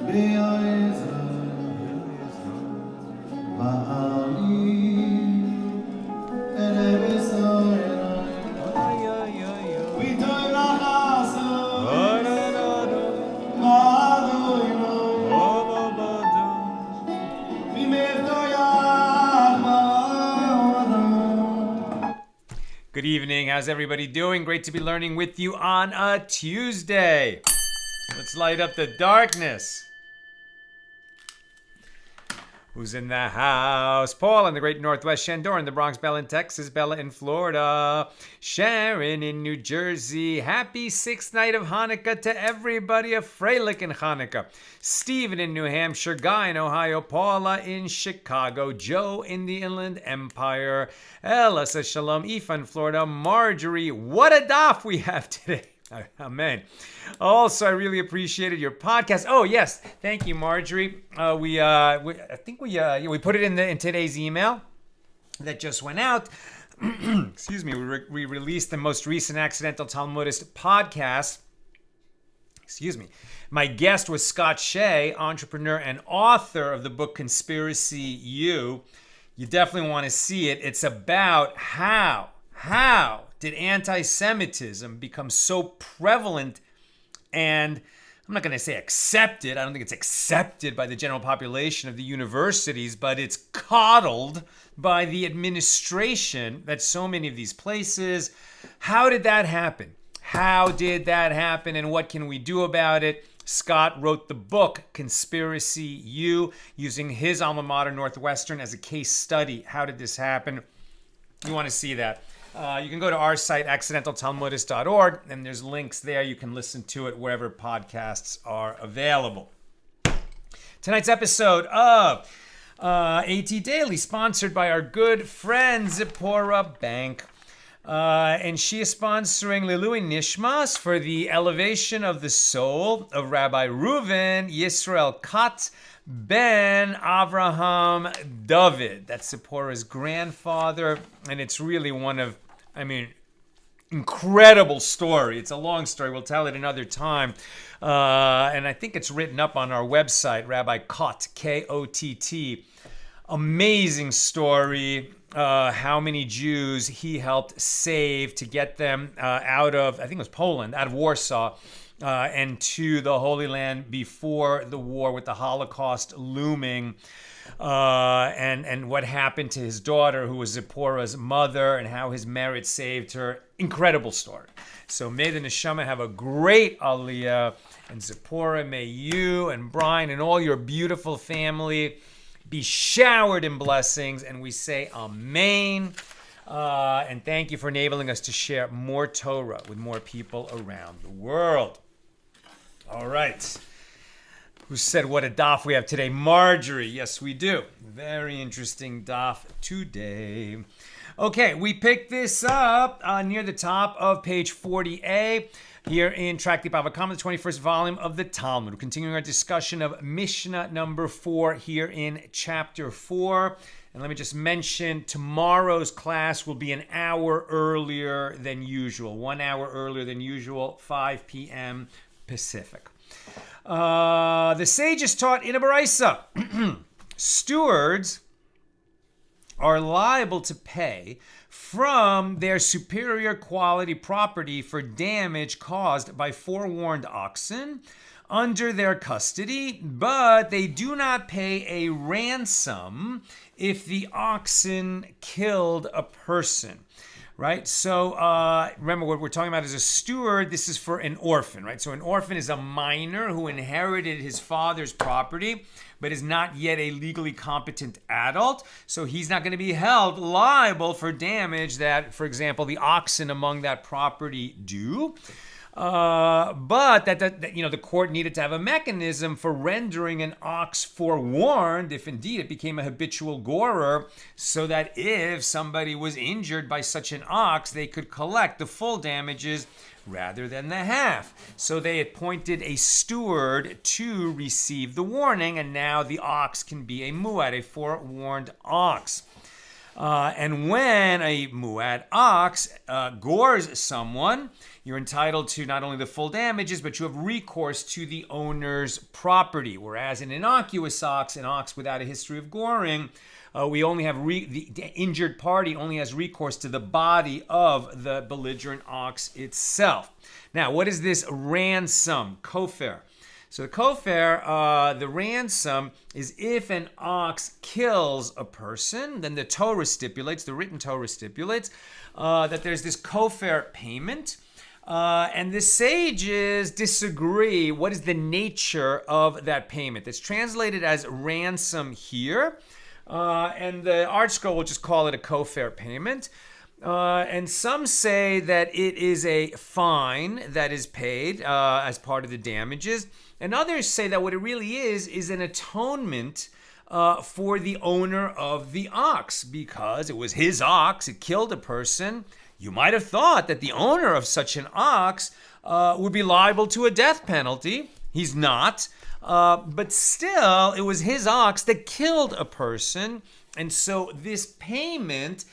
Good evening. How's everybody doing? Great to be learning with you on a Tuesday. Let's light up the darkness. Who's in the house? Paul in the great Northwest, Shandor in the Bronx, Bella in Texas, Bella in Florida, Sharon in New Jersey. Happy sixth night of Hanukkah to everybody. A Freilich in Hanukkah. Stephen in New Hampshire, Guy in Ohio, Paula in Chicago, Joe in the Inland Empire, Ella says shalom, Aoife in Florida, Marjorie. What a daf we have today. Amen. Also, I really appreciated your podcast. Oh yes, thank you, Marjorie. We put it in today's email that just went out. Excuse me. We released the most recent Accidental Talmudist podcast. Excuse me. My guest was Scott Shea, entrepreneur and author of the book Conspiracy U. You definitely want to see it. It's about how did anti-Semitism become so prevalent and I'm not going to say accepted. I don't think it's accepted by the general population of the universities, but it's coddled by the administration at so many of these places. How did that happen? How did that happen and what can we do about it? Scott wrote the book Conspiracy U using his alma mater Northwestern as a case study. How did this happen? You want to see that. You can go to our site, accidentaltalmudist.org, and there's links there. You can listen to it wherever podcasts are available. Tonight's episode of AT Daily, sponsored by our good friend Zipporah Bank. And she is sponsoring Lilui Nishmas for the elevation of the soul of Rabbi Reuven Yisrael Katz Ben Avraham David. That's Zipporah's grandfather, and it's really incredible story. It's a long story. We'll tell it another time. And I think it's written up on our website, Rabbi Kott, K-O-T-T. Amazing story. How many Jews he helped save to get them out of, I think it was Poland, out of Warsaw, and to the Holy Land before the war with the Holocaust looming. And what happened to his daughter, who was Zipporah's mother, and how his merit saved her. Incredible story. So may the neshama have a great aliyah, and Zipporah, may you and Brian and all your beautiful family be showered in blessings, and we say amen. And thank you for enabling us to share more Torah with more people around the world. All right. Who said what a daf we have today? Marjorie. Yes, we do. Very interesting daf today. Okay, we picked this up near the top of page 40a here in Tractate Bava, Kamma, the 21st volume of the Talmud. We're continuing our discussion of Mishna number 4 here in chapter 4. And let me just mention, tomorrow's class will be an hour earlier than usual. 1 hour earlier than usual, 5 p.m. Pacific. The sages taught in a Baraisa, stewards are liable to pay from their superior quality property for damage caused by forewarned oxen under their custody, but they do not pay a ransom if the oxen killed a person. Right? So remember, what we're talking about is a steward. This is for an orphan, right? So an orphan is a minor who inherited his father's property, but is not yet a legally competent adult. So he's not going to be held liable for damage that, for example, the oxen among that property do. But the court needed to have a mechanism for rendering an ox forewarned if indeed it became a habitual gorer, so that if somebody was injured by such an ox, they could collect the full damages rather than the half. So they appointed a steward to receive the warning, and now the ox can be a muad, a forewarned ox. And when a muad ox gores someone, you're entitled to not only the full damages, but you have recourse to the owner's property. Whereas an innocuous ox, an ox without a history of goring, we only have the injured party only has recourse to the body of the belligerent ox itself. Now, what is this ransom, kofer? So the kofer, the ransom, is if an ox kills a person, then the Torah stipulates, the written Torah stipulates, that there's this kofer payment. And the sages disagree what is the nature of that payment. It's translated as ransom here. And the Art Scroll will just call it a kofer payment. And some say that it is a fine that is paid as part of the damages. And others say that what it really is an atonement for the owner of the ox, because it was his ox, it killed a person. You might have thought that the owner of such an ox would be liable to a death penalty. He's not. But still, it was his ox that killed a person. And so this payment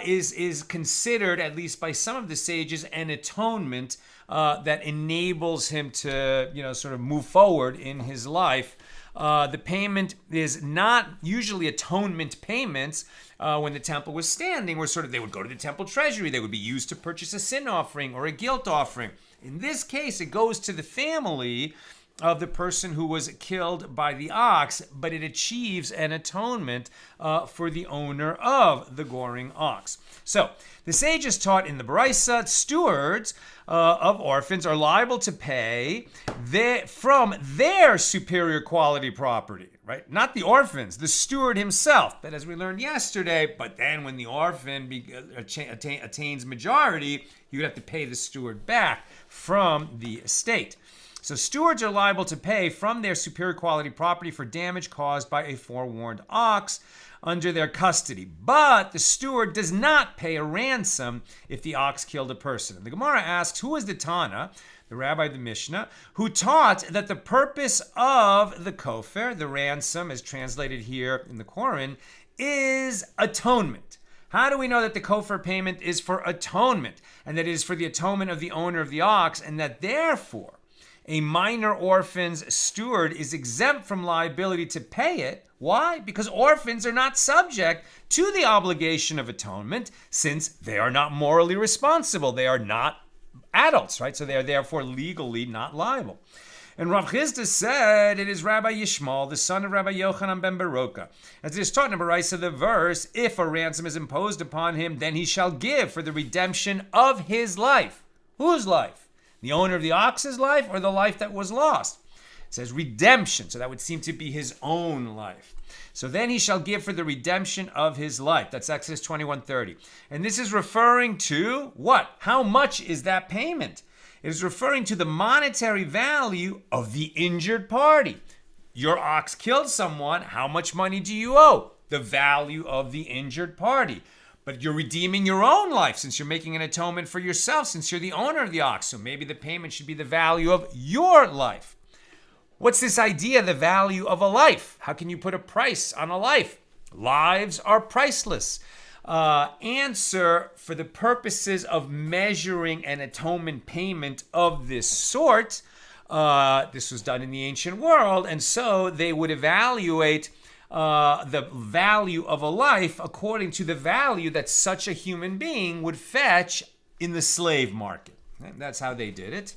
is considered, at least by some of the sages, an atonement that enables him to, sort of move forward in his life. The payment is not usually atonement payments. When the temple was standing, where they would go to the temple treasury. They would be used to purchase a sin offering or a guilt offering. In this case, it goes to the family of the person who was killed by the ox, but it achieves an atonement for the owner of the goring ox. So, the sages taught in the Baraisa, stewards of orphans are liable to pay from their superior quality property, right? Not the orphans, the steward himself. But as we learned yesterday, but then when the orphan attains majority, you would have to pay the steward back from the estate. So stewards are liable to pay from their superior quality property for damage caused by a forewarned ox under their custody. But the steward does not pay a ransom if the ox killed a person. And the Gemara asks, who is the Tana, the rabbi of the Mishna, who taught that the purpose of the kofer, the ransom as translated here in the Koran, is atonement? How do we know that the kofer payment is for atonement, and that it is for the atonement of the owner of the ox, and that therefore a minor orphan's steward is exempt from liability to pay it? Why? Because orphans are not subject to the obligation of atonement, since they are not morally responsible. They are not adults, right? So they are therefore legally not liable. And Rav Chisda said it is Rabbi Yishmael, the son of Rabbi Yochanan ben Beroka. As it is taught in the Baraisa, the verse, if a ransom is imposed upon him, then he shall give for the redemption of his life. Whose life? The owner of the ox's life, or the life that was lost? It says redemption, so that would seem to be his own life. So then he shall give for the redemption of his life. That's Exodus 21:30. And this is referring to what? How much is that payment? It is referring to the monetary value of the injured party. Your ox killed someone. How much money do you owe? The value of the injured party. But you're redeeming your own life since you're making an atonement for yourself, since you're the owner of the ox. So maybe the payment should be the value of your life. What's this idea, the value of a life? How can you put a price on a life? Lives are priceless. Answer, for the purposes of measuring an atonement payment of this sort, this was done in the ancient world, and so they would evaluate the value of a life according to the value that such a human being would fetch in the slave market. That's how they did it.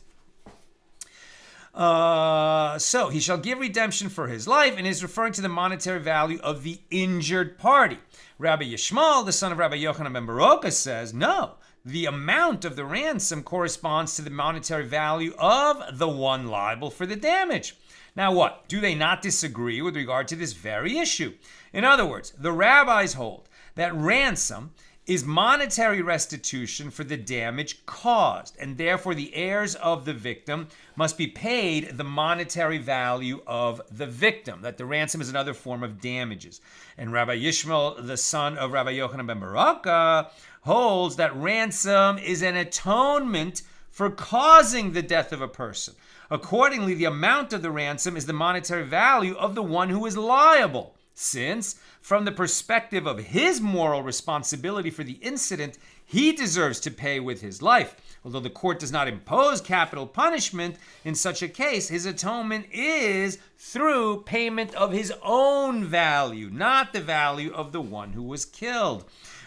So he shall give redemption for his life, and is referring to the monetary value of the injured party. Rabbi Yishmael, the son of Rabbi Yochanan ben Beroka, says, no, the amount of the ransom corresponds to the monetary value of the one liable for the damage. Now what? Do they not disagree with regard to this very issue? In other words, the rabbis hold that ransom is monetary restitution for the damage caused, and therefore the heirs of the victim must be paid the monetary value of the victim, that the ransom is another form of damages. And Rabbi Yishmael, the son of Rabbi Yochanan ben Beroka, holds that ransom is an atonement for causing the death of a person. Accordingly, the amount of the ransom is the monetary value of the one who is liable, since, from the perspective of his moral responsibility for the incident, he deserves to pay with his life, Although the court does not impose capital punishment in such a case, his atonement is through payment of his own value, not the value of the one who was killed.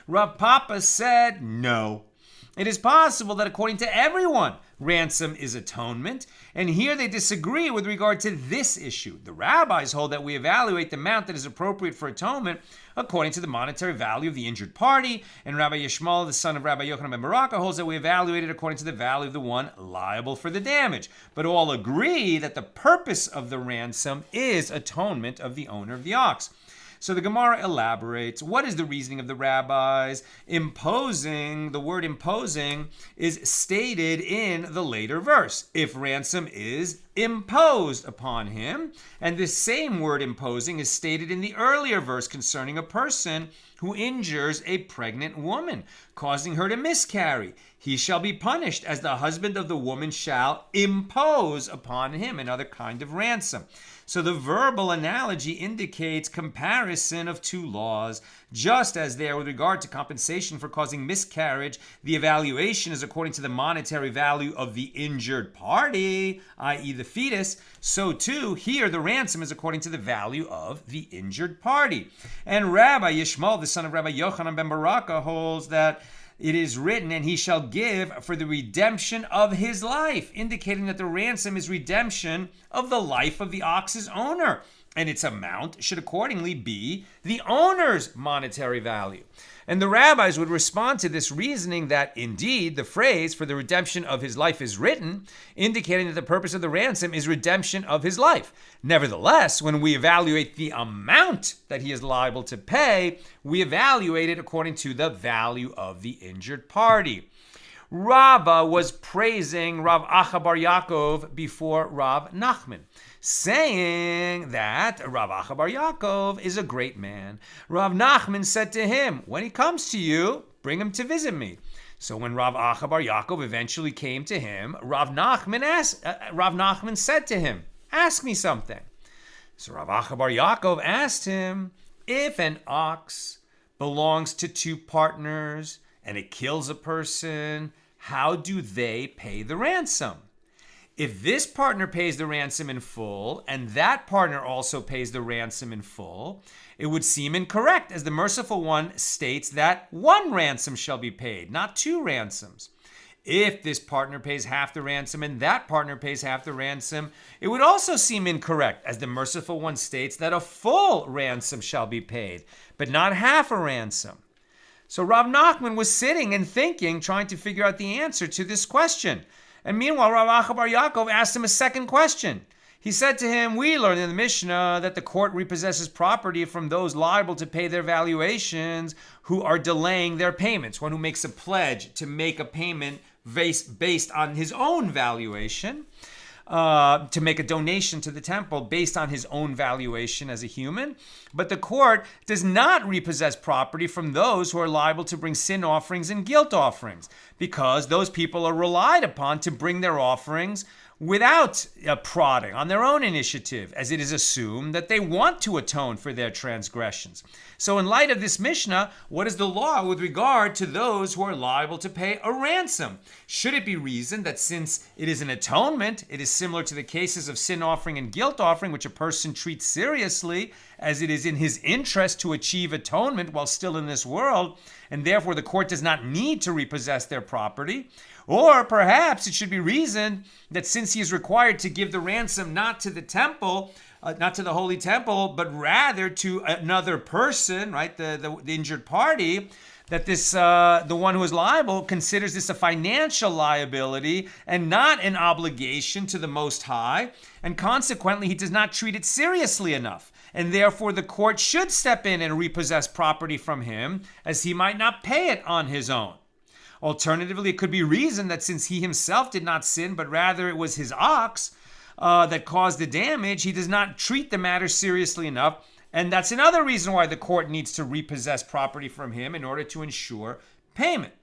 Rav Papa said no. It is possible that according to everyone, ransom is atonement, and here they disagree with regard to this issue. The rabbis hold that we evaluate the amount that is appropriate for atonement according to the monetary value of the injured party, and Rabbi Yishmael, the son of Rabbi Yochanan ben Baraka, holds that we evaluate it according to the value of the one liable for the damage. But all agree that the purpose of the ransom is atonement of the owner of the ox. So the Gemara elaborates. What is the reasoning of the rabbis? The word imposing is stated in the later verse. If ransom is imposed upon him. And this same word imposing is stated in the earlier verse concerning a person who injures a pregnant woman, causing her to miscarry. He shall be punished as the husband of the woman shall impose upon him another kind of ransom. So the verbal analogy indicates comparison of two laws. Just as there, with regard to compensation for causing miscarriage, the evaluation is according to the monetary value of the injured party, i.e. the fetus, so too here the ransom is according to the value of the injured party. And Rabbi Yishmael, the son of Rabbi Yochanan ben Baraka, holds that it is written, and he shall give for the redemption of his life, indicating that the ransom is redemption of the life of the ox's owner, and its amount should accordingly be the owner's monetary value. And the rabbis would respond to this reasoning that indeed the phrase for the redemption of his life is written, indicating that the purpose of the ransom is redemption of his life. Nevertheless, when we evaluate the amount that he is liable to pay, we evaluate it according to the value of the injured party. Rava was praising Rav Acha bar Yaakov before Rav Nachman, saying that Rav Acha bar Yaakov is a great man. Rav Nachman said to him, when he comes to you, bring him to visit me. So when Rav Acha bar Yaakov eventually came to him, Rav Nachman said to him, ask me something. So Rav Acha bar Yaakov asked him, if an ox belongs to two partners and it kills a person, how do they pay the ransom? If this partner pays the ransom in full, and that partner also pays the ransom in full, it would seem incorrect, as the merciful one states that one ransom shall be paid, not two ransoms. If this partner pays half the ransom and that partner pays half the ransom, it would also seem incorrect, as the merciful one states that a full ransom shall be paid, but not half a ransom. So Rav Nachman was sitting and thinking, trying to figure out the answer to this question. And meanwhile, Rav Acha bar Yaakov asked him a second question. He said to him, we learn in the Mishna that the court repossesses property from those liable to pay their valuations who are delaying their payments. One who makes a pledge to make a payment based on his own valuation, to make a donation to the temple based on his own valuation as a human. But the court does not repossess property from those who are liable to bring sin offerings and guilt offerings, because those people are relied upon to bring their offerings without prodding, on their own initiative, as it is assumed that they want to atone for their transgressions. So in light of this Mishnah, what is the law with regard to those who are liable to pay a ransom? Should it be reasoned that since it is an atonement, it is similar to the cases of sin offering and guilt offering, which a person treats seriously, as it is in his interest to achieve atonement while still in this world, and therefore the court does not need to repossess their property? Or perhaps it should be reasoned that since he is required to give the ransom not to the temple, not to the holy temple, but rather to another person, right, the injured party, that this the one who is liable considers this a financial liability and not an obligation to the Most High, and consequently he does not treat it seriously enough. And therefore the court should step in and repossess property from him, as he might not pay it on his own. Alternatively, it could be reasoned that since he himself did not sin, but rather it was his ox that caused the damage, he does not treat the matter seriously enough. And that's another reason why the court needs to repossess property from him in order to ensure payment.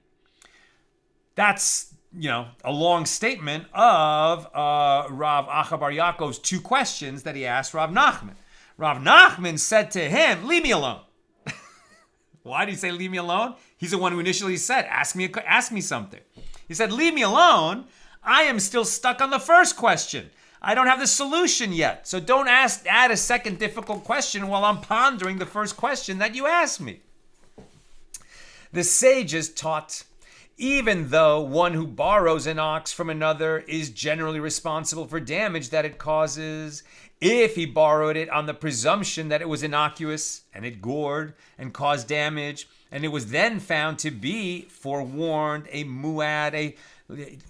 That's, a long statement of Rav Acha bar Yaakov's two questions that he asked Rav Nachman. Rav Nachman said to him, leave me alone. Why did he say leave me alone? He's the one who initially said, ask me something. He said, leave me alone. I am still stuck on the first question. I don't have the solution yet. So don't add a second difficult question while I'm pondering the first question that you asked me. The sages taught, even though one who borrows an ox from another is generally responsible for damage that it causes, if he borrowed it on the presumption that it was innocuous and it gored and caused damage, and it was then found to be forewarned, a muad, a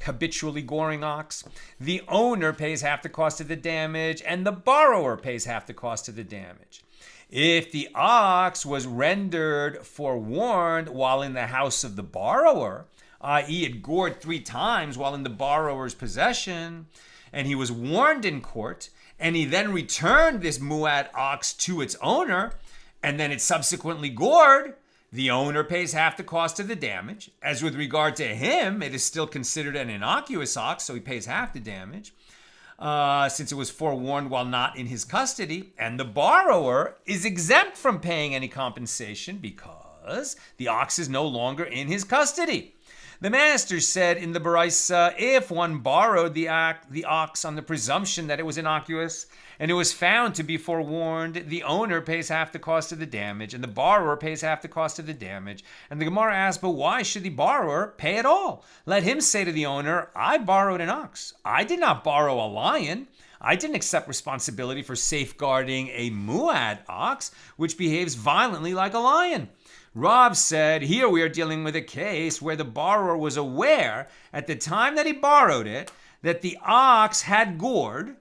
habitually goring ox, the owner pays half the cost of the damage and the borrower pays half the cost of the damage. If the ox was rendered forewarned while in the house of the borrower, i.e. it gored 3 times while in the borrower's possession, and he was warned in court, and he then returned this muad ox to its owner, and then it subsequently gored, the owner pays half the cost of the damage. As with regard to him, it is still considered an innocuous ox, so he pays half the damage, since it was forewarned while not in his custody. And the borrower is exempt from paying any compensation because the ox is no longer in his custody. The master said in the Baraisa, if one borrowed the ox on the presumption that it was innocuous, and it was found to be forewarned, the owner pays half the cost of the damage, and the borrower pays half the cost of the damage. And the Gemara asks, but why should the borrower pay at all? Let him say to the owner, I borrowed an ox. I did not borrow a lion. I didn't accept responsibility for safeguarding a muad ox, which behaves violently like a lion. Rav said, here we are dealing with a case where the borrower was aware at the time that he borrowed it that the ox had gored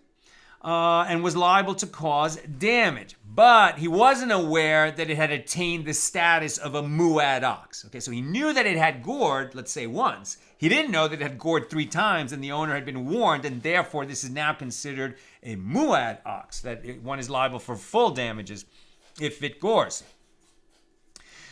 and was liable to cause damage. But he wasn't aware that it had attained the status of a muad ox. Okay, so he knew that it had gored, let's say once. He didn't know that it had gored 3 times and the owner had been warned, and therefore this is now considered a muad ox, that one is liable for full damages if it gores.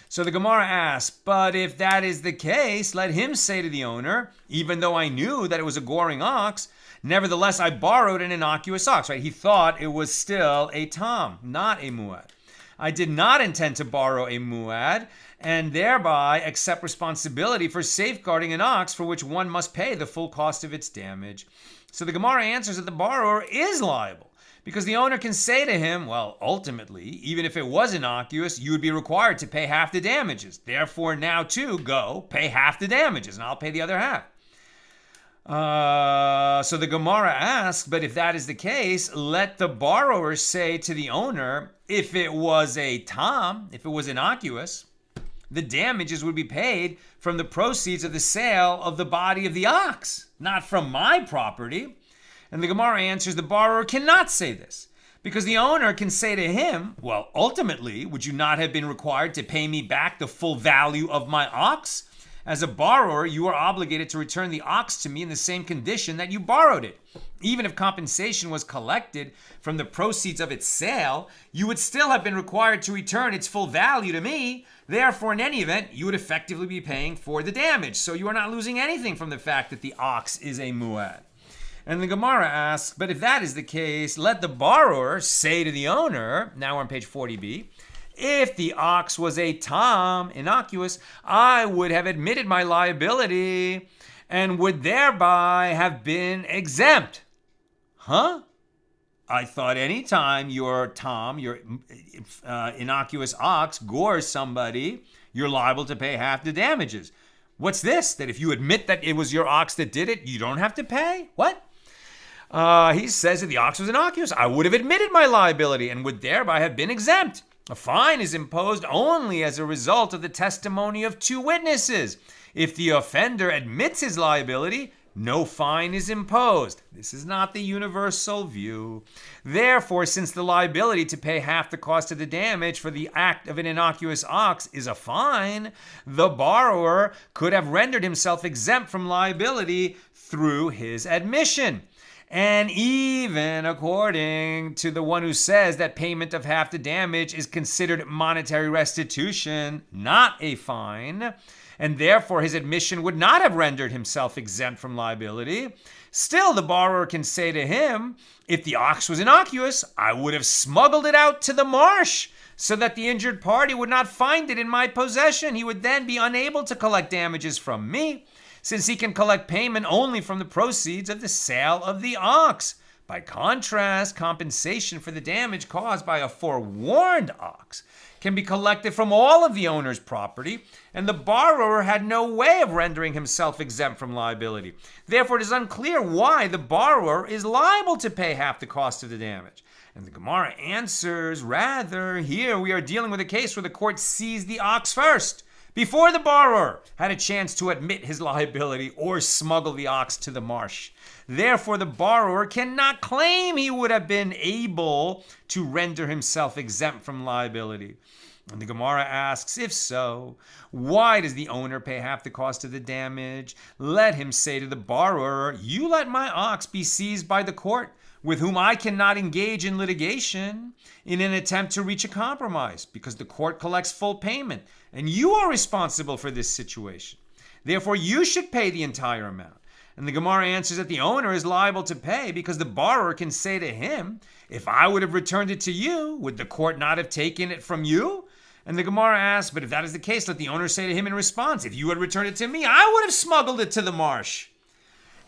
So the Gemara asks, but if that is the case, let him say to the owner, even though I knew that it was a goring ox, nevertheless I borrowed an innocuous ox, right? He thought it was still a tam, not a muad. I did not intend to borrow a muad, and thereby accept responsibility for safeguarding an ox for which one must pay the full cost of its damage. So the Gemara answers that the borrower is liable, because the owner can say to him, well, ultimately, even if it was innocuous, you would be required to pay half the damages. Therefore, now too, go pay half the damages, and I'll pay the other half. So the Gemara asks, but if that is the case, let the borrower say to the owner, if it was a tam, if it was innocuous, the damages would be paid from the proceeds of the sale of the body of the ox, not from my property. And the Gemara answers the borrower cannot say this, because the owner can say to him, well, ultimately, would you not have been required to pay me back the full value of my ox? As a borrower, you are obligated to return the ox to me in the same condition that you borrowed it. Even if compensation was collected from the proceeds of its sale, you would still have been required to return its full value to me. Therefore, in any event, you would effectively be paying for the damage. So you are not losing anything from the fact that the ox is a muad. And the Gemara asks, but if that is the case, let the borrower say to the owner, now we're on page 40b, if the ox was a tam, innocuous, I would have admitted my liability and would thereby have been exempt. Huh? I thought any time your tam, your innocuous ox, gores somebody, you're liable to pay half the damages. What's this? That if you admit that it was your ox that did it, you don't have to pay? What? He says that the ox was innocuous. I would have admitted my liability and would thereby have been exempt. A fine is imposed only as a result of the testimony of 2 witnesses. If the offender admits his liability, no fine is imposed. This is not the universal view. Therefore, since the liability to pay half the cost of the damage for the act of an innocuous ox is a fine, the borrower could have rendered himself exempt from liability through his admission. And even according to the one who says that payment of half the damage is considered monetary restitution, not a fine, and therefore his admission would not have rendered himself exempt from liability, still the borrower can say to him, if the ox was innocuous, I would have smuggled it out to the marsh so that the injured party would not find it in my possession. He would then be unable to collect damages from me. since he can collect payment only from the proceeds of the sale of the ox. By contrast, compensation for the damage caused by a forewarned ox can be collected from all of the owner's property, and the borrower had no way of rendering himself exempt from liability. Therefore, it is unclear why the borrower is liable to pay half the cost of the damage. And the Gemara answers, rather, here we are dealing with a case where the court seized the ox first, before the borrower had a chance to admit his liability or smuggle the ox to the marsh. Therefore, the borrower cannot claim he would have been able to render himself exempt from liability. And the Gemara asks, if so, why does the owner pay half the cost of the damage? Let him say to the borrower, you let my ox be seized by the court, with whom I cannot engage in litigation in an attempt to reach a compromise, because the court collects full payment, and you are responsible for this situation. Therefore, you should pay the entire amount. And the Gemara answers that the owner is liable to pay because the borrower can say to him, if I would have returned it to you, would the court not have taken it from you? And the Gemara asks, but if that is the case, let the owner say to him in response, if you had returned it to me, I would have smuggled it to the marsh,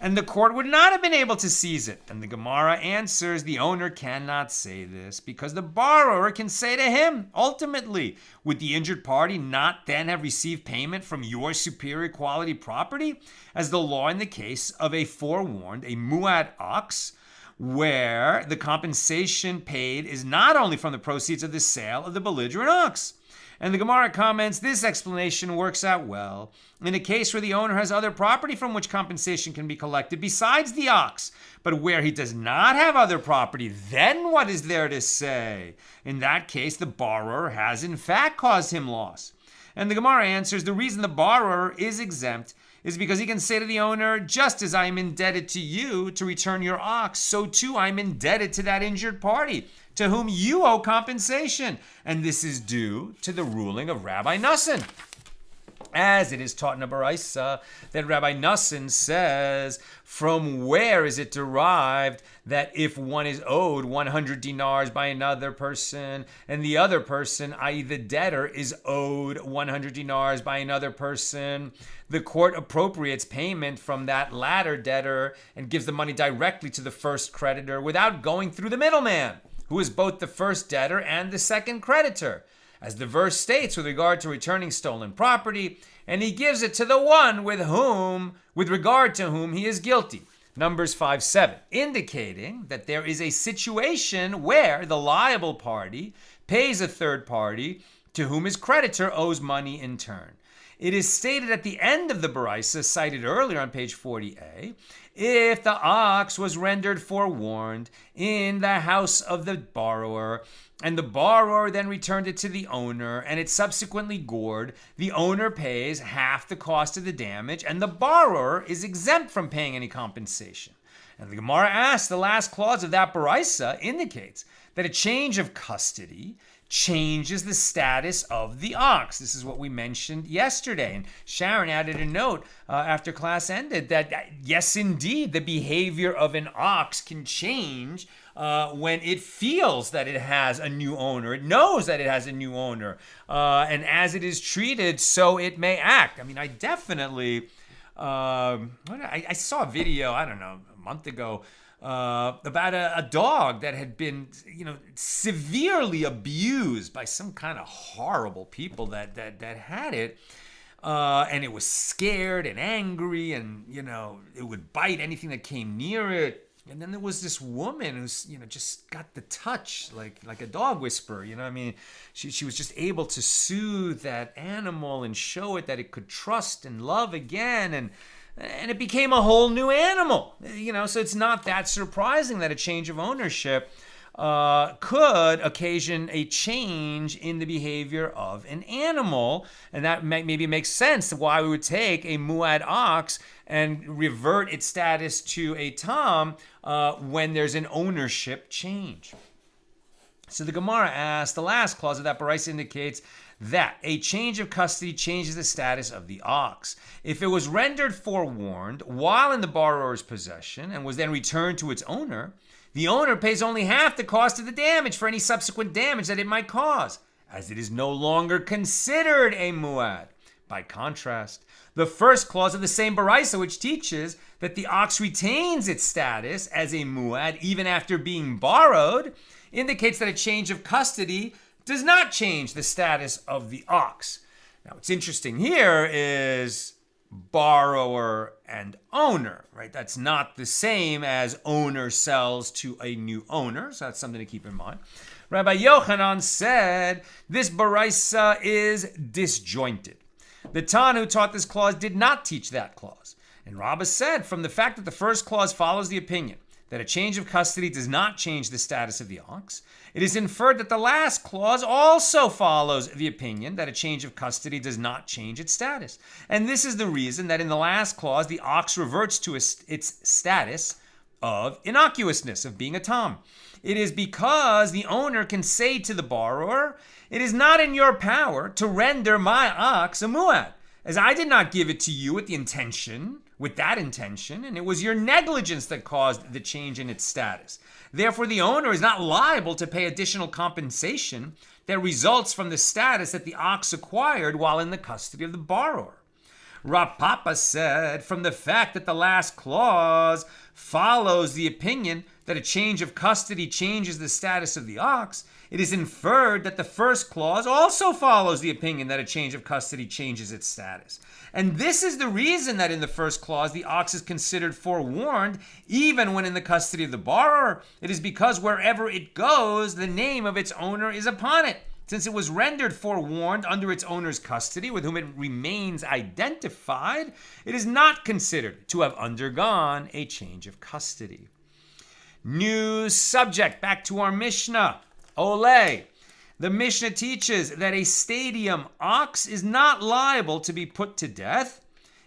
and the court would not have been able to seize it. And the Gemara answers, the owner cannot say this because the borrower can say to him, ultimately, would the injured party not then have received payment from your superior quality property, as the law in the case of a forewarned, a muad ox, where the compensation paid is not only from the proceeds of the sale of the belligerent ox. And the Gemara comments, this explanation works out well in a case where the owner has other property from which compensation can be collected besides the ox. But where he does not have other property, then what is there to say? In that case, the borrower has in fact caused him loss. And the Gemara answers, the reason the borrower is exempt is because he can say to the owner, just as I am indebted to you to return your ox, so too I am indebted to that injured party, to whom you owe compensation. And this is due to the ruling of Rabbi Nassan, as it is taught in a Baraisa that Rabbi Nassan says, from where is it derived that if one is owed 100 dinars by another person, and the other person, i.e. the debtor, is owed 100 dinars by another person, the court appropriates payment from that latter debtor and gives the money directly to the first creditor without going through the middleman, who is both the first debtor and the second creditor, as the verse states with regard to returning stolen property, and he gives it to the one with regard to whom he is guilty. Numbers 5:7, indicating that there is a situation where the liable party pays a third party to whom his creditor owes money in turn. It is stated at the end of the Baraisa cited earlier on page 40a, if the ox was rendered forewarned in the house of the borrower, and the borrower then returned it to the owner, and it subsequently gored, the owner pays half the cost of the damage, and the borrower is exempt from paying any compensation. And the Gemara asks, the last clause of that Baraisa indicates that a change of custody changes the status of the ox. This is what we mentioned yesterday. And Sharon added a note after class ended that yes, indeed, the behavior of an ox can change when it feels that it has a new owner. It knows that it has a new owner. And as it is treated, so it may act. I mean, I definitely, I saw a video, I don't know, a month ago, about a dog that had been, severely abused by some kind of horrible people that had it. And it was scared and angry, and, it would bite anything that came near it. And then there was this woman who's, just got the touch like a dog whisperer. She was just able to soothe that animal and show it that it could trust and love again. And it became a whole new animal, so it's not that surprising that a change of ownership could occasion a change in the behavior of an animal. And that maybe makes sense why we would take a muad ox and revert its status to a tam when there's an ownership change. So the Gemara asks, the last clause of that Baraisa indicates that a change of custody changes the status of the ox. If it was rendered forewarned while in the borrower's possession and was then returned to its owner, the owner pays only half the cost of the damage for any subsequent damage that it might cause, as it is no longer considered a muad. By contrast, the first clause of the same baraisa, which teaches that the ox retains its status as a muad even after being borrowed, indicates that a change of custody does not change the status of the ox. Now, what's interesting here is borrower and owner, right? That's not the same as owner sells to a new owner, so that's something to keep in mind. Rabbi Yochanan said this baraisa is disjointed. The Tana who taught this clause did not teach that clause. And Rabbah said, from the fact that the first clause follows the opinion that a change of custody does not change the status of the ox, it is inferred that the last clause also follows the opinion that a change of custody does not change its status. And this is the reason that in the last clause, the ox reverts to its status of innocuousness, of being a tom. It is because the owner can say to the borrower, it is not in your power to render my ox a muad, as I did not give it to you with that intention, and it was your negligence that caused the change in its status. Therefore, the owner is not liable to pay additional compensation that results from the status that the ox acquired while in the custody of the borrower. Rav Papa said, from the fact that the last clause follows the opinion that a change of custody changes the status of the ox, it is inferred that the first clause also follows the opinion that a change of custody changes its status. And this is the reason that in the first clause, the ox is considered forewarned, even when in the custody of the borrower. It is because wherever it goes, the name of its owner is upon it. Since it was rendered forewarned under its owner's custody, with whom it remains identified, it is not considered to have undergone a change of custody. New subject, back to our Mishnah. Ole. The Mishnah teaches that a stadium ox is not liable to be put to death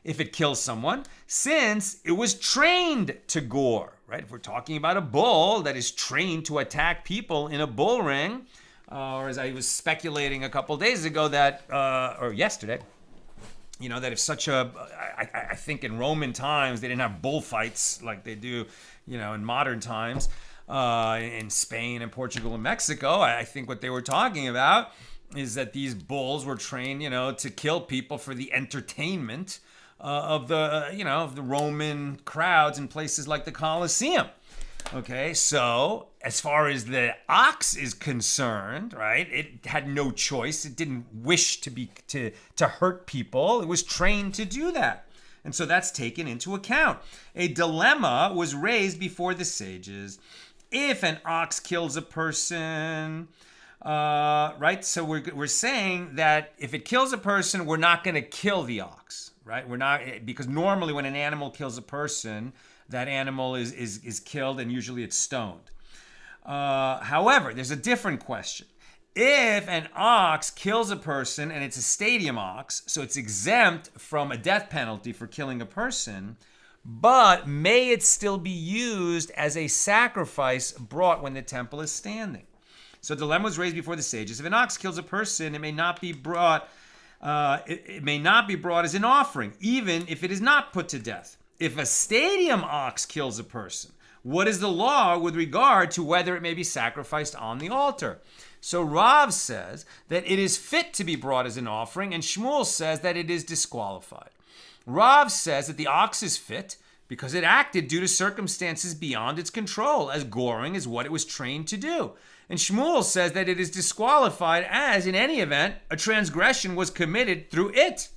if it kills someone, since it was trained to gore, right? If we're talking about a bull that is trained to attack people in a bull ring, or as I was speculating a couple days ago that, or yesterday, that if I think in Roman times, they didn't have bullfights like they do, in modern times, in Spain and Portugal and Mexico. I think what they were talking about is that these bulls were trained, to kill people for the entertainment of the Roman crowds in places like the Colosseum. Okay, so as far as the ox is concerned, right, it had no choice. It didn't wish to hurt people. It was trained to do that. And so that's taken into account. A dilemma was raised before the sages. If an ox kills a person, right, so we're saying that if it kills a person, we're not going to kill the ox, right? We're not, because normally when an animal kills a person, that animal is killed and usually it's stoned. However, there's a different question. If an ox kills a person and it's a stadium ox, so it's exempt from a death penalty for killing a person, but may it still be used as a sacrifice brought when the temple is standing? So a dilemma was raised before the sages. If an ox kills a person, it may not be brought. It may not be brought as an offering, even if it is not put to death. If a stadium ox kills a person, what is the law with regard to whether it may be sacrificed on the altar? So Rav says that it is fit to be brought as an offering, and Shmuel says that it is disqualified. Rav says that the ox is fit because it acted due to circumstances beyond its control, as goring is what it was trained to do. And Shmuel says that it is disqualified as, in any event, a transgression was committed through it,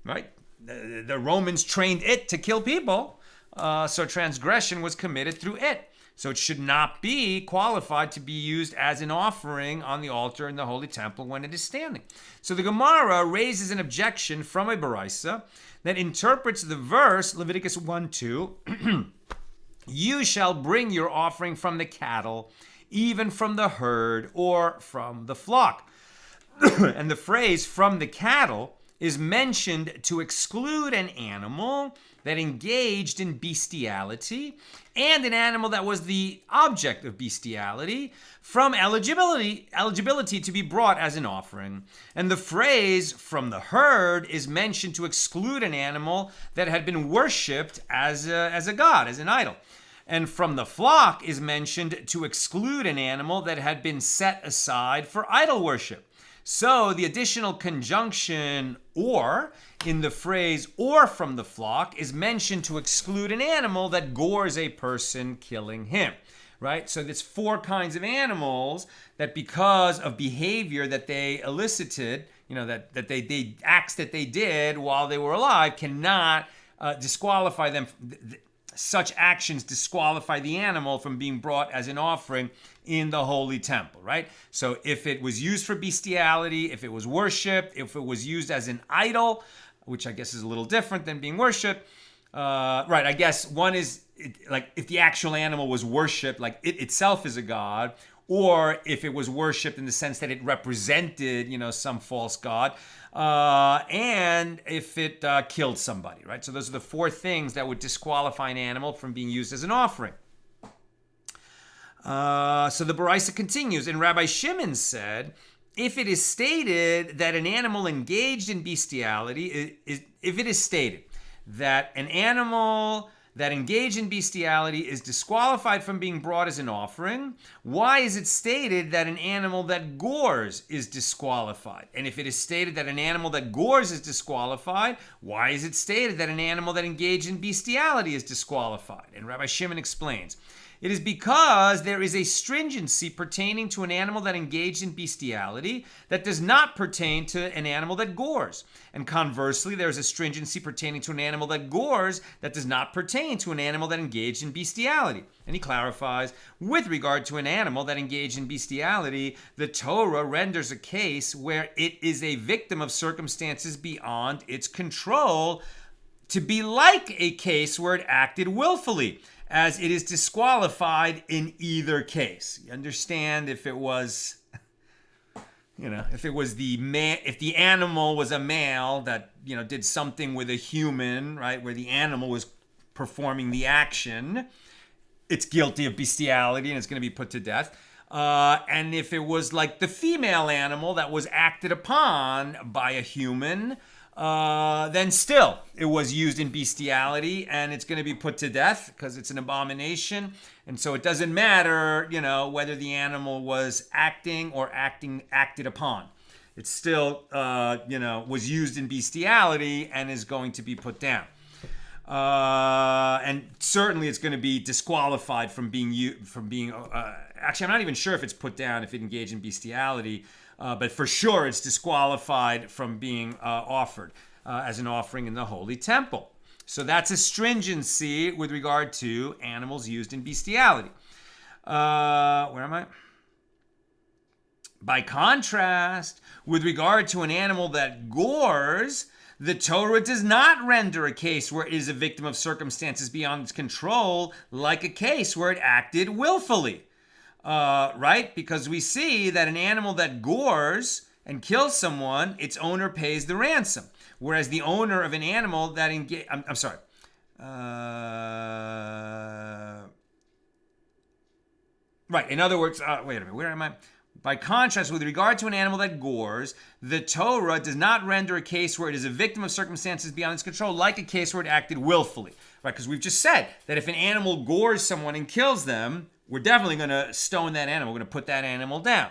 right? The Romans trained it to kill people, so transgression was committed through it. So it should not be qualified to be used as an offering on the altar in the Holy Temple when it is standing. So the Gemara raises an objection from a baraisa that interprets the verse, Leviticus 1:2, you shall bring your offering from the cattle, even from the herd or from the flock. And the phrase from the cattle is mentioned to exclude an animal that engaged in bestiality and an animal that was the object of bestiality from eligibility to be brought as an offering. And the phrase from the herd is mentioned to exclude an animal that had been worshipped as a god, as an idol. And from the flock is mentioned to exclude an animal that had been set aside for idol worship. So the additional conjunction or in the phrase or from the flock is mentioned to exclude an animal that gores a person, killing him. Right? So there's 4 kinds of animals that because of behavior that they elicited, that they acts that they did while they were alive cannot disqualify them. Such actions disqualify the animal from being brought as an offering in the holy temple, right? So if it was used for bestiality, if it was worshipped, if it was used as an idol, which I guess is a little different than being worshipped, right, I guess one is like if the actual animal was worshipped, like it itself is a god, or if it was worshipped in the sense that it represented, some false god, and if it killed somebody, right? So those are the 4 things that would disqualify an animal from being used as an offering. So the Baraisa continues, and Rabbi Shimon said, if it is stated that an animal engaged in bestiality, if it is stated that an animal that engaged in bestiality is disqualified from being brought as an offering, why is it stated that an animal that gores is disqualified? And if it is stated that an animal that gores is disqualified, why is it stated that an animal that engaged in bestiality is disqualified? And Rabbi Shimon explains, it is because there is a stringency pertaining to an animal that engaged in bestiality that does not pertain to an animal that gores. And conversely, there is a stringency pertaining to an animal that gores that does not pertain to an animal that engaged in bestiality. And he clarifies, with regard to an animal that engaged in bestiality, the Torah renders a case where it is a victim of circumstances beyond its control to be like a case where it acted willfully, as it is disqualified in either case. You understand, if it was, if it was if the animal was a male that, did something with a human, right, where the animal was performing the action, it's guilty of bestiality and it's going to be put to death. And if it was like the female animal that was acted upon by a human, then still it was used in bestiality and it's going to be put to death because it's an abomination. And so it doesn't matter, whether the animal was acting or acted upon. It still, was used in bestiality and is going to be put down. And certainly it's going to be disqualified from being, actually, I'm not even sure if it's put down if it engaged in bestiality. But for sure, it's disqualified from being offered as an offering in the Holy Temple. So that's a stringency with regard to animals used in bestiality. Where am I? By contrast, with regard to an animal that gores, the Torah does not render a case where it is a victim of circumstances beyond its control like a case where it acted willfully. Right? Because we see that an animal that gores and kills someone, its owner pays the ransom. Whereas the owner of an animal that I'm sorry. Right. In other words, wait a minute. Where am I? By contrast, with regard to an animal that gores, the Torah does not render a case where it is a victim of circumstances beyond its control like a case where it acted willfully. Right? Because we've just said that if an animal gores someone and kills them, we're definitely going to stone that animal. We're going to put that animal down.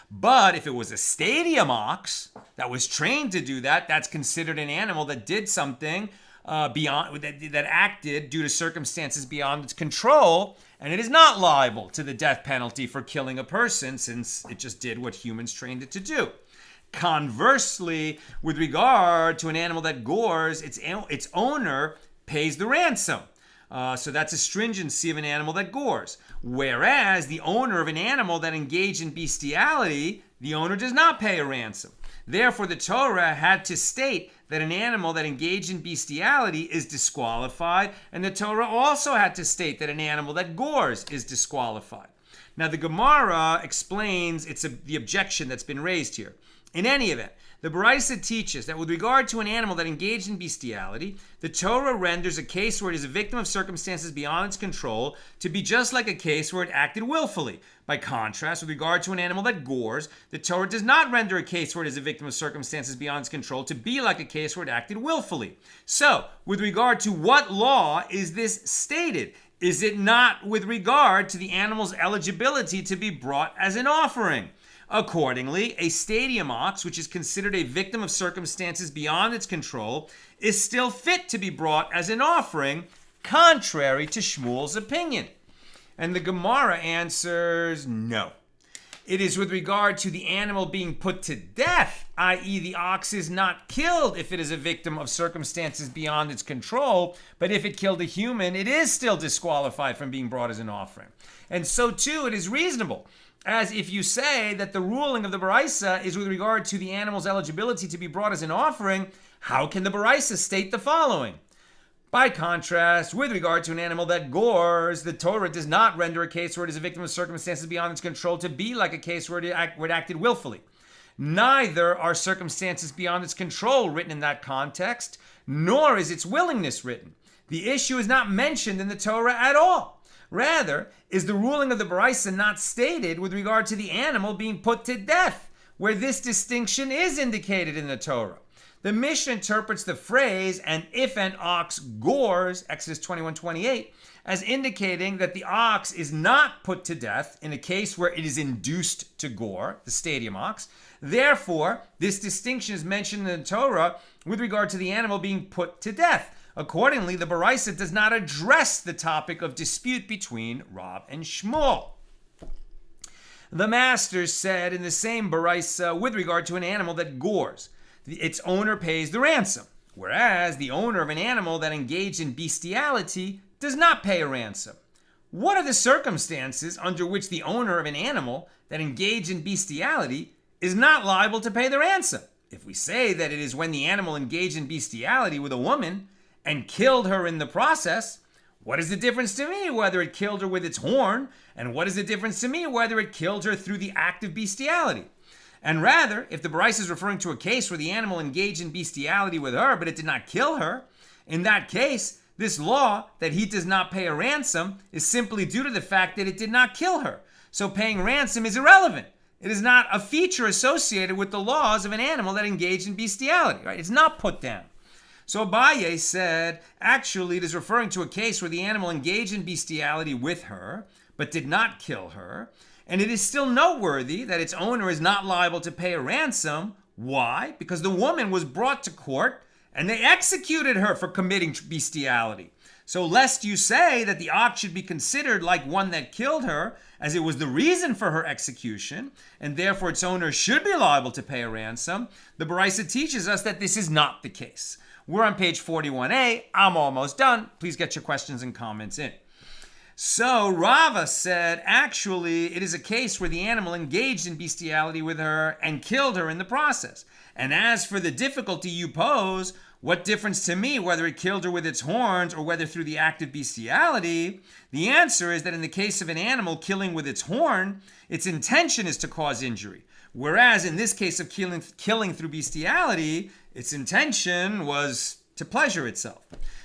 But if it was a stadium ox that was trained to do that, that's considered an animal that did something beyond that acted due to circumstances beyond its control, and it is not liable to the death penalty for killing a person since it just did what humans trained it to do. Conversely, with regard to an animal that gores, its owner pays the ransom. So that's a stringency of an animal that gores. Whereas the owner of an animal that engaged in bestiality, the owner does not pay a ransom. Therefore, the Torah had to state that an animal that engaged in bestiality is disqualified, and the Torah also had to state that an animal that gores is disqualified. Now, the Gemara explains the objection that's been raised here. In any event, the Baraisa teaches that with regard to an animal that engaged in bestiality, the Torah renders a case where it is a victim of circumstances beyond its control to be just like a case where it acted willfully. By contrast, with regard to an animal that gores, the Torah does not render a case where it is a victim of circumstances beyond its control to be like a case where it acted willfully. So, with regard to what law is this stated? is it not with regard to the animal's eligibility to be brought as an offering? Accordingly, a stadium ox, which is considered a victim of circumstances beyond its control, is still fit to be brought as an offering, contrary to Shmuel's opinion. And the Gemara answers no. It is with regard to the animal being put to death, i.e. the ox is not killed if it is a victim of circumstances beyond its control, but if it killed a human, it is still disqualified from being brought as an offering. And so too, it is reasonable, as if you say that the ruling of the Baraisa is with regard to the animal's eligibility to be brought as an offering, how can the Baraisa state the following? By contrast, with regard to an animal that gores, the Torah does not render a case where it is a victim of circumstances beyond its control to be like a case where it acted willfully. Neither are circumstances beyond its control written in that context, nor is its willingness written. The issue is not mentioned in the Torah at all. Rather, is the ruling of the Baraisa not stated with regard to the animal being put to death, where this distinction is indicated in the Torah. The Mishna interprets the phrase, and if an ox gores, Exodus 21:28, as indicating that the ox is not put to death in a case where it is induced to gore, the stadium ox. Therefore, this distinction is mentioned in the Torah with regard to the animal being put to death. Accordingly, the Baraisa does not address the topic of dispute between Rav and Shmuel. The masters said in the same Baraisa with regard to an animal that gores, its owner pays the ransom, whereas the owner of an animal that engaged in bestiality does not pay a ransom. What are the circumstances under which the owner of an animal that engaged in bestiality is not liable to pay the ransom? If we say that it is when the animal engaged in bestiality with a woman and killed her in the process, what is the difference to me whether it killed her with its horn, and what is the difference to me whether it killed her through the act of bestiality? And rather, if the Baraisa is referring to a case where the animal engaged in bestiality with her, but it did not kill her, in that case, this law that he does not pay a ransom is simply due to the fact that it did not kill her. So paying ransom is irrelevant. It is not a feature associated with the laws of an animal that engaged in bestiality, right? It's not put down. So Abaye said, actually, it is referring to a case where the animal engaged in bestiality with her, but did not kill her. And it is still noteworthy that its owner is not liable to pay a ransom. Why? Because the woman was brought to court and they executed her for committing bestiality. So lest you say that the ox should be considered like one that killed her, as it was the reason for her execution, and therefore its owner should be liable to pay a ransom, the Baraisa teaches us that this is not the case. We're on page 41a. I'm almost done. Please get your questions and comments in. So Rava said, actually, it is a case where the animal engaged in bestiality with her and killed her in the process. And as for the difficulty you pose, what difference to me whether it killed her with its horns or whether through the act of bestiality? The answer is that in the case of an animal killing with its horn, its intention is to cause injury. Whereas in this case of killing through bestiality, its intention was to pleasure itself.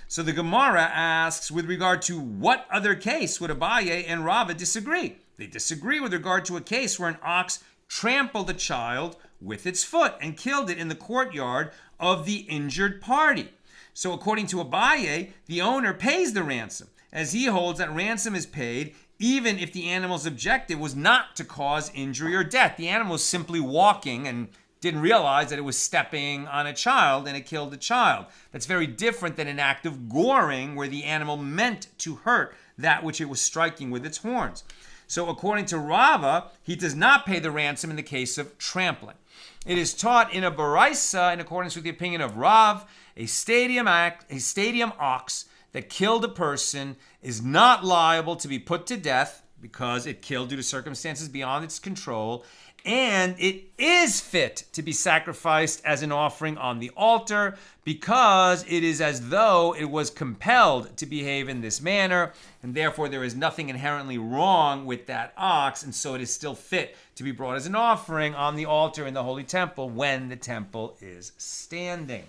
So the Gemara asks, with regard to what other case would Abaye and Rava disagree? They disagree with regard to a case where an ox trampled a child with its foot and killed it in the courtyard of the injured party. So according to Abaye, the owner pays the ransom, as he holds that ransom is paid even if the animal's objective was not to cause injury or death. The animal was simply walking and didn't realize that it was stepping on a child and it killed the child. That's very different than an act of goring where the animal meant to hurt that which it was striking with its horns. So according to Rava, he does not pay the ransom in the case of trampling. It is taught in a Baraisa, in accordance with the opinion of Rav, a stadium ox that killed a person is not liable to be put to death because it killed due to circumstances beyond its control, and it is fit to be sacrificed as an offering on the altar because it is as though it was compelled to behave in this manner, and therefore there is nothing inherently wrong with that ox, and so it is still fit to be brought as an offering on the altar in the Holy Temple when the temple is standing.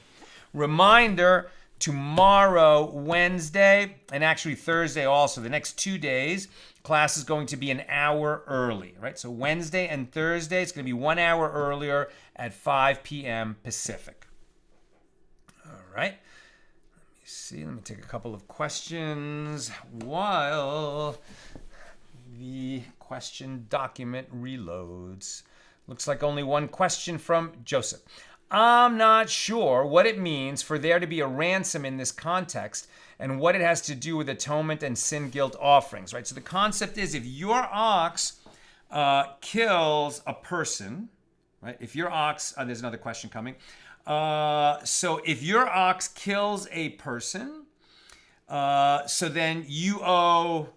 Reminder, tomorrow, Wednesday, and actually Thursday also, the next 2 days, class is going to be an hour early, right? So Wednesday and Thursday, it's going to be 1 hour earlier at 5 p.m. Pacific. All right. Let me See, let me take a couple of questions while the question document reloads. Looks like only one question from Joseph. I'm not sure what it means for there to be a ransom in this context and what it has to do with atonement and sin guilt offerings, right? So the concept is if your ox kills a person, right? If your ox, there's another question coming. So if your ox kills a person, so then you owe,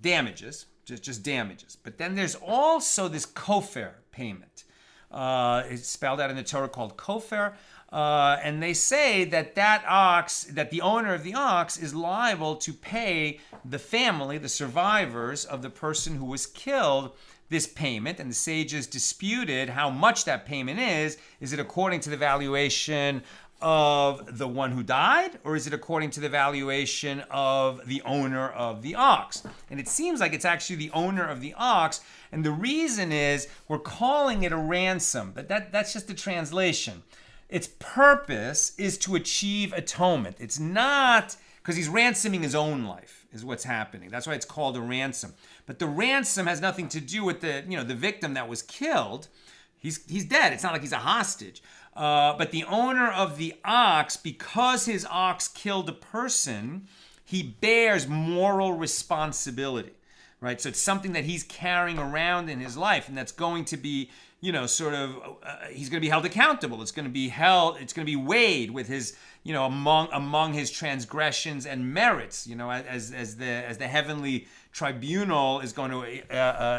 damages, just damages. But then there's also this kofer payment. It's spelled out in the Torah called kofer. And they say that the owner of the ox is liable to pay the family, the survivors of the person who was killed, this payment. And the sages disputed how much that payment is. Is it according to the valuation of the one who died, or is it according to the valuation of the owner of the ox? And it seems like it's actually the owner of the ox. And the reason is we're calling it a ransom, but that's just the translation. Its purpose is to achieve atonement. It's not because he's ransoming his own life is what's happening. That's why it's called a ransom. But the ransom has nothing to do with the victim that was killed. He's dead. It's not like he's a hostage. But the owner of the ox, because his ox killed a person, he bears moral responsibility, right? So it's something that he's carrying around in his life, and that's going to be, he's going to be held accountable. It's going to be weighed with his, among his transgressions and merits, as the heavenly tribunal is going to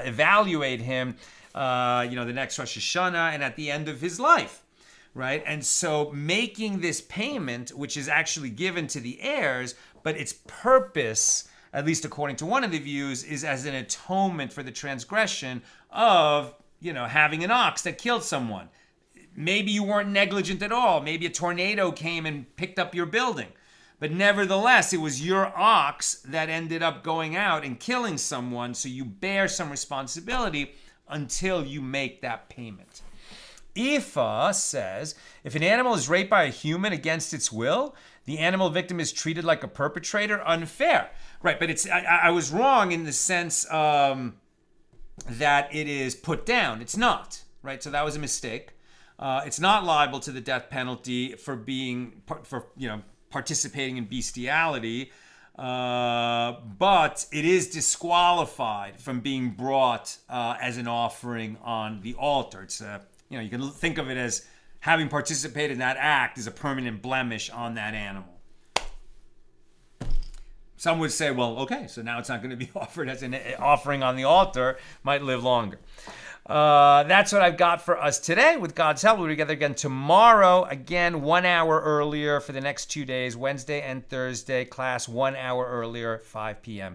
evaluate him, the next Rosh Hashanah and at the end of his life. Right? And so making this payment, which is actually given to the heirs, but its purpose, at least according to one of the views, is as an atonement for the transgression of, having an ox that killed someone. Maybe you weren't negligent at all. Maybe a tornado came and picked up your building. But nevertheless, it was your ox that ended up going out and killing someone, so you bear some responsibility until you make that payment. Ifa says, if an animal is raped by a human against its will, the animal victim is treated like a perpetrator. Unfair. Right, but I was wrong in the sense that it is put down. It's not. Right, so that was a mistake. It's not liable to the death penalty for participating in bestiality, but it is disqualified from being brought as an offering on the altar. It's you can think of it as having participated in that act is a permanent blemish on that animal. Some would say, well, okay, so now it's not going to be offered as an offering on the altar, might live longer. That's what I've got for us today. With God's help, we'll be together again tomorrow. Again, 1 hour earlier for the next 2 days, Wednesday and Thursday. Class 1 hour earlier, 5 p.m.